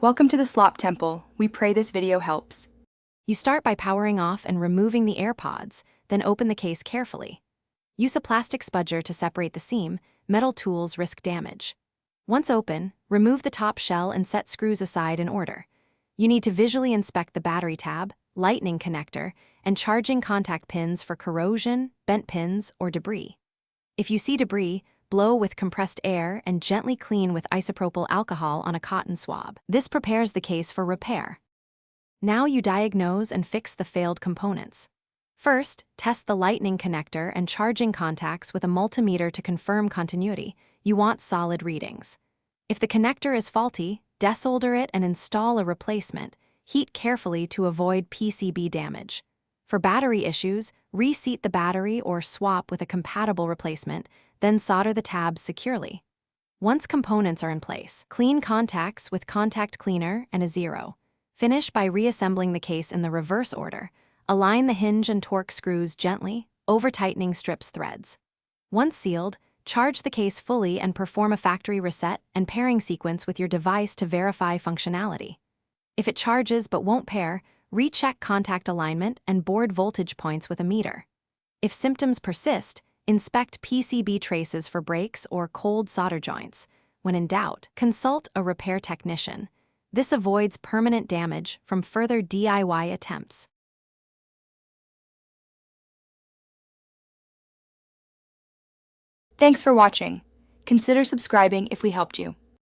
Welcome to the Slop Temple. We pray this video helps. You start by powering off and removing the AirPods, then open the case carefully. Use a plastic spudger to separate the seam. Metal tools risk damage. Once open, remove the top shell and set screws aside in order. You need to visually inspect the battery tab, lightning connector, and charging contact pins for corrosion, bent pins, or debris. If you see debris, blow with compressed air and gently clean with isopropyl alcohol on a cotton swab. This prepares the case for repair. Now you diagnose and fix the failed components. First, test the lightning connector and charging contacts with a multimeter to confirm continuity. You want solid readings. If the connector is faulty, desolder it and install a replacement. Heat carefully to avoid PCB damage. For battery issues, reseat the battery or swap with a compatible replacement, then solder the tabs securely. Once components are in place, clean contacts with contact cleaner and a zero. Finish by reassembling the case in the reverse order. Align the hinge and torque screws gently, over-tightening strips threads. Once sealed, charge the case fully and perform a factory reset and pairing sequence with your device to verify functionality. If it charges but won't pair, recheck contact alignment and board voltage points with a meter. If symptoms persist, inspect PCB traces for breaks or cold solder joints. When in doubt, consult a repair technician. This avoids permanent damage from further DIY attempts. Thanks for watching. Consider subscribing if we helped you.